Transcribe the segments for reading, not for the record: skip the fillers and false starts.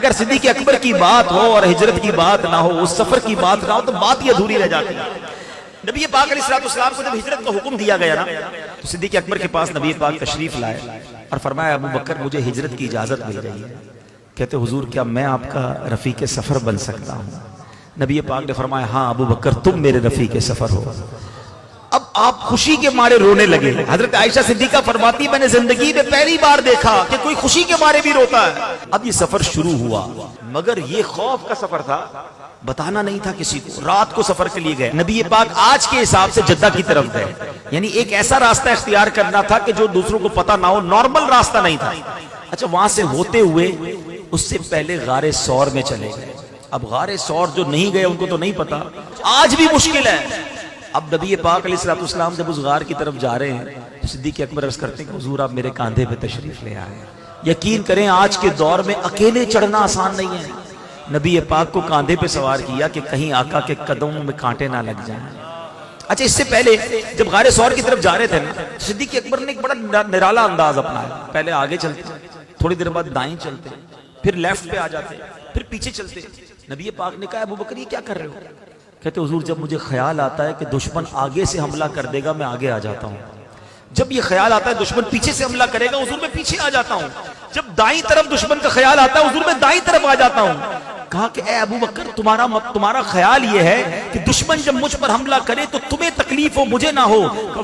اگر صدیق اکبر کی بات ہو اور ہجرت کی بات نہ ہو، اس سفر کی بات نہ ہو، تو بات ہی ادھوری رہ جاتی ہے۔ نبی پاک علیہ السلام کو جب ہجرت کا حکم دیا گیا نا، تو صدیق اکبر کے پاس نبی پاک تشریف لائے اور فرمایا ابو بکر مجھے ہجرت کی اجازت مل گئی ہے۔ کہتے حضور کیا میں آپ کا رفیق سفر بن سکتا ہوں؟ نبی پاک نے فرمایا ہاں ابو بکر تم میرے رفیق سفر ہو۔ اب آپ خوشی کے مارے رونے لگے۔ حضرت عائشہ صدیقہ فرماتی میں نے زندگی میں پہلی بار دیکھا کہ کوئی خوشی کے مارے بھی روتا ہے۔ اب یہ سفر شروع ہوا، مگر یہ خوف کا سفر تھا، بتانا نہیں تھا کسی کو۔ رات کو سفر کے لیے گئے، نبی پاک آج کے حساب سے جدہ کی طرف گئے، یعنی ایک ایسا راستہ اختیار کرنا تھا کہ جو دوسروں کو پتہ نہ ہو، نارمل راستہ نہیں تھا۔ اچھا وہاں سے ہوتے ہوئے اس سے پہلے غار ثور میں چلے گئے۔ اب غار ثور جو نہیں گئے ان کو تو نہیں پتا، آج بھی مشکل ہے۔ اب نبی پاک علیہ السلام جب اس غار کی طرف جا رہے ہیں تو صدیق اکبر عرض کرتے ہیں کہ حضور آپ میرے کاندھے پہ تشریف لے آئے۔ یقین کریں آج کے دور میں اکیلے چڑھنا آسان نہیں ہے۔ نبی پاک کو کاندھے پہ سوار کیا کہ کہیں آقا کے قدموں میں کانٹے نہ لگ جائیں۔ اچھا اس سے پہلے جب غار ثور کی طرف جا رہے تھے نا، صدیق اکبر نے ایک بڑا نرالا انداز اپنایا۔ پہلے آگے چلتے، تھوڑی دیر بعد دائیں چلتے، پھر لیفٹ پہ آ جاتے، پھر پیچھے چلتے۔ نبی پاک نے کہا ابو بکر یہ کیا کر رہے ہو؟ کہتے حضور جب مجھے خیال آتا ہے کہ دشمن آگے سے حملہ کر دے گا میں آگے آ جاتا ہوں، جب یہ خیال آتا ہے دشمن پیچھے سے حملہ کرے گا حضور میں پیچھے آ جاتا ہوں، جب دائیں طرف دشمن کا خیال آتا ہے حضور میں دائیں طرف آ جاتا ہوں۔ کہا کہ اے ابو بکر تمہارا خیال یہ ہے کہ دشمن جب مجھ پر حملہ کرے تو تمہیں تکلیف ہو مجھے نہ ہو؟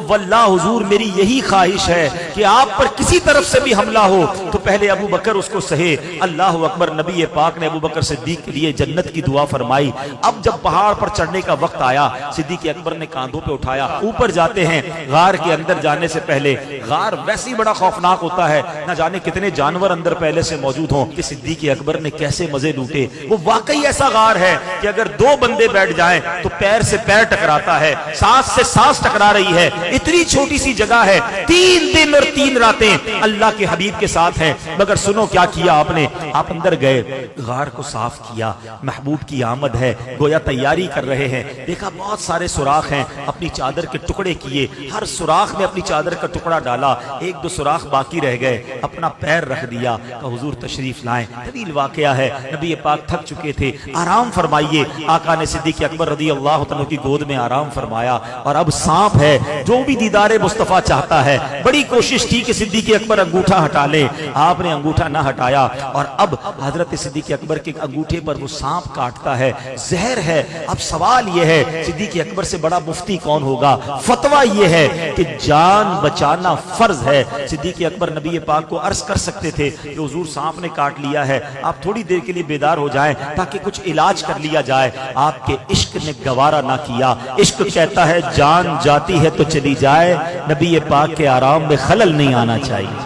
واللہ حضور میری یہی خواہش ہے کہ آپ پر کسی طرف سے بھی حملہ ہو تو پہلے ابو بکر اس کو سہے۔ اللہ اکبر۔ نبی پاک نے ابو بکر صدیق کے لیے جنت کی دعا فرمائی۔ اب جب پہاڑ پر چڑھنے کا وقت آیا صدیق اکبر نے کاندھوں پہ اٹھایا، اوپر جاتے ہیں۔ غار کے اندر جانے سے پہلے، غار ویسے ہی بڑا خوفناک ہوتا ہے، نہ جانے کتنے جانور اندر پہلے سے موجود ہوں، کہ صدیق اکبر نے کیسے مزے لوٹے۔ وہ واقعی ایسا غار ہے کہ اگر دو بندے بیٹھ جائیں تو پیر سے پیر ٹکراتا ہے، سانس سے سانس ٹکرا رہی ہے۔ اتنی چھوٹی سی جگہ ہے، 3 دن اور 3 راتیں اللہ کے حبیب کے ساتھ ہیں۔ مگر سنو کیا کیا آپ نے، آپ اندر گئے، غار کو صاف کیا، محبوب کی آمد ہے، گویا تیاری کر رہے ہیں۔ دیکھا بہت سارے سوراخ ہیں، اپنی چادر کے ٹکڑے کیے، ہر سوراخ میں اپنی چادر کا ٹکڑا ڈالا، 1-2 سوراخ باقی رہ گئے، اپنا پیر رکھ دیا کہ حضور تشریف لائیں۔ طویل واقعہ ہے، نبی پاک تھک چکے تھے، آرام فرمائیے۔ آقا نے صدیق اکبر رضی اللہ عنہ کی گود میں آرام فرمایا، اور اب سانپ ہے، جو بھی دیدار مصطفیٰ چاہتا ہے، بڑی کوشش کی کہ صدیق اکبر انگوٹھا ہٹا لے، آپ نے انگوٹھا نہ ہٹایا، اور اب حضرت صدیق اکبر کے انگوٹھے پر وہ سانپ کاٹتا ہے، زہر ہے۔ اب سوال یہ ہے صدیق اکبر سے بڑا مفتی کون ہوگا؟ فتویٰ یہ ہے کہ جان بچانا فرض ہے۔ صدیق اکبر نبی پاک کو عرض کر سکتے تھے کہ حضور سانپ نے کاٹ لیا ہے، آپ تھوڑی دیر کے لیے بیدار ہو جائیں تاکہ کچھ علاج کر لیا جائے۔ آپ کے عشق نے گوارا نہ کیا، عشق کہتا ہے جان جاتی ہے تو چلی جائے، نبی پاک کے آرام میں خلل نہیں آنا چاہیے۔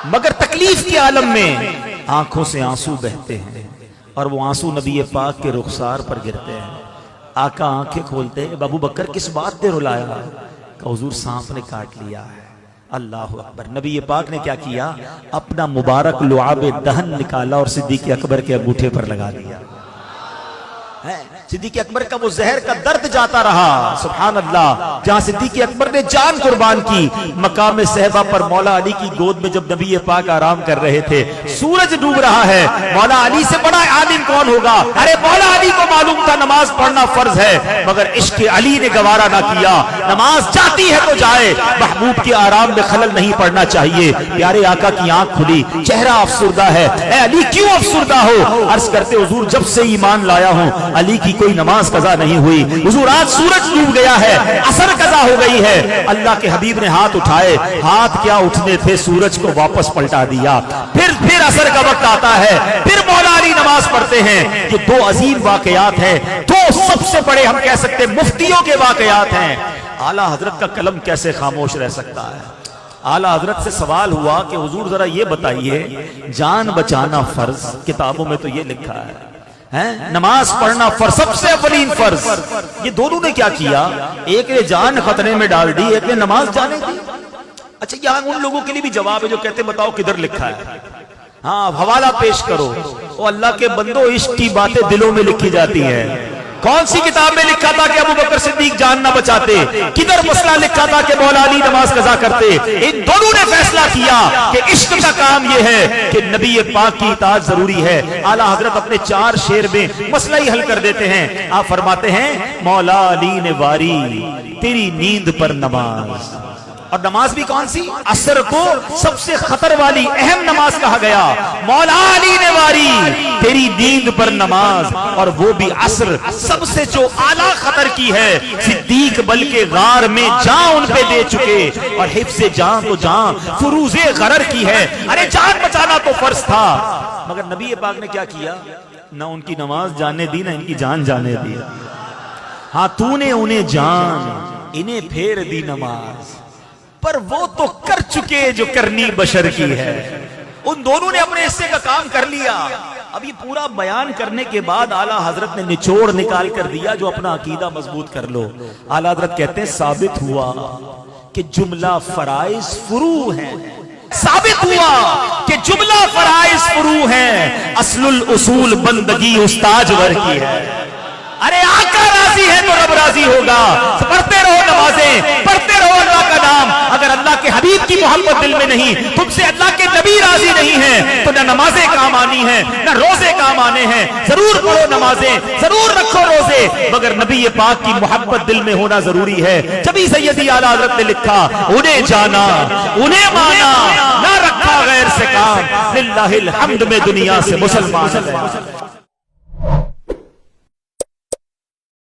مگر تکلیف کے عالم میں آنکھوں سے آنسو بہتے ہیں، اور وہ آنسو نبی پاک کے رخسار پر گرتے ہیں۔ آقا آنکھیں کھولتے ہیں، ابو بکر کس بات نے رلایا؟ کہ حضور سانپ نے کاٹ لیا ہے۔ اللہ اکبر۔ نبی پاک نے کیا کیا؟ اپنا مبارک لعاب دہن نکالا اور صدیق اکبر کے انگوٹھے پر لگا دیا۔ صدیق اکبر کا وہ زہر کا درد جاتا رہا۔ سبحان اللہ۔ جہاں صدیق اکبر نے جان قربان کی، مقام صحبہ پر مولا علی کی گود میں جب نبی پاک آرام کر رہے تھے، سورج ڈوب رہا ہے، مولا علی سے بڑا عالم کون ہوگا؟ ارے مولا علی کو معلوم تھا نماز پڑھنا فرض ہے، مگر عشق علی نے گوارا نہ کیا۔ نماز جاتی ہے تو جائے، محبوب کے آرام میں خلل نہیں پڑنا چاہیے۔ پیارے آقا کی آنکھ کھلی، چہرہ افسردہ ہے۔ اے علی کیوں افسردہ ہو؟ عرض کرتے حضور جب سے ایمان لایا ہوں علی کی کوئی نماز قضا نہیں ہوئی۔ حضور آج سورج ڈوب گیا ہے، عصر قضا ہو گئی ہے۔ اللہ کے حبیب نے ہاتھ اٹھائے، ہاتھ کیا اٹھنے تھے، سورج کو واپس پلٹا دیا۔ پھر عصر کا وقت آتا ہے، پھر مولا علی نماز پڑھتے ہیں۔ یہ 2 عظیم واقعات ہیں، 2 سب سے بڑے ہم کہہ سکتے مفتیوں کے واقعات ہیں۔ اعلیٰ حضرت کا قلم کیسے خاموش رہ سکتا ہے؟ اعلیٰ حضرت سے سوال ہوا کہ حضور ذرا یہ بتائیے، جان بچانا فرض، کتابوں میں تو یہ لکھا ہے، نماز پڑھنا فرض، سب سے اولین فرض، یہ دونوں نے کیا کیا؟ ایک نے جان خطرے میں ڈال دی، ایک نے نماز جانے دی۔ اچھا یہاں ان لوگوں کے لیے بھی جواب ہے جو کہتے بتاؤ کدھر لکھا ہے؟ ہاں حوالہ پیش کرو۔ او اللہ کے بندو، عشق کی باتیں دلوں میں لکھی جاتی ہیں، کون سی کتاب میں لکھا تھا کہ ابو بکر صدیق جان نہ بچاتے؟ کدھر مسئلہ لکھا تھا کہ مولا علی نماز قضا کرتے؟ ان دونوں نے فیصلہ کیا کہ عشق کا کام یہ ہے کہ نبی پاک کی اطاعت ضروری ہے۔ اعلیٰ حضرت اپنے 4 شعر میں مسئلہ ہی حل کر دیتے ہیں۔ آپ فرماتے ہیں مولا علی نے واری تیری نیند پر نماز، اور نماز بھی کون سی؟ عصر کو سب سے خطر والی اہم نماز کہا گیا۔ مولا علی نے واری تیری نیند پر نماز، اور وہ بھی عصر، سب سے جو اعلیٰ خطر کی ہے۔ صدیق بلکہ غار میں جان ان پہ دے چکے، اور حفظ جان تو جان فروز غرر کی ہے۔ ارے جان بچانا تو فرض تھا، مگر نبی پاک نے کیا کیا؟ نہ ان کی نماز جانے دی، نہ ان کی جان جانے دی۔ ہاں تو نے انہیں جان، انہیں پھیر دی نماز، پر وہ تو کر چکے جو کرنی بشر کی ہے۔ ان دونوں نے اپنے حصے کا کام کر لیا۔ اب یہ پورا بیان کرنے کے بعد اعلیٰ حضرت نے نچوڑ نکال کر دیا، جو اپنا عقیدہ مضبوط کر لو۔ اعلیٰ حضرت کہتے ہیں ثابت ہوا کہ جملہ فرائض فروع ہیں، ثابت ہوا کہ جملہ فرائض فروع ہیں، اصل الاصول بندگی استاج ور کی ہے۔ ارے آقا راضی ہے تو رب راضی ہوگا۔ پڑھتے رہو نمازیں، پڑھتے رہو اللہ کا نام۔ اگر اللہ کے حبیب کی محبت دل میں نہیں، تم سے اللہ کے نبی راضی نہیں ہیں، تو نہ نمازیں کام آنی ہیں، نہ روزے کام آنے ہیں۔ ضرور پڑھو نمازیں، ضرور رکھو روزے، مگر نبی پاک کی محبت دل میں ہونا ضروری ہے۔ جبھی سیدی اعلیٰ حضرت نے لکھا انہیں جانا، انہیں مانا، نہ رکھا غیر سے کام، للہ الحمد میں دنیا سے مسلمان ہے۔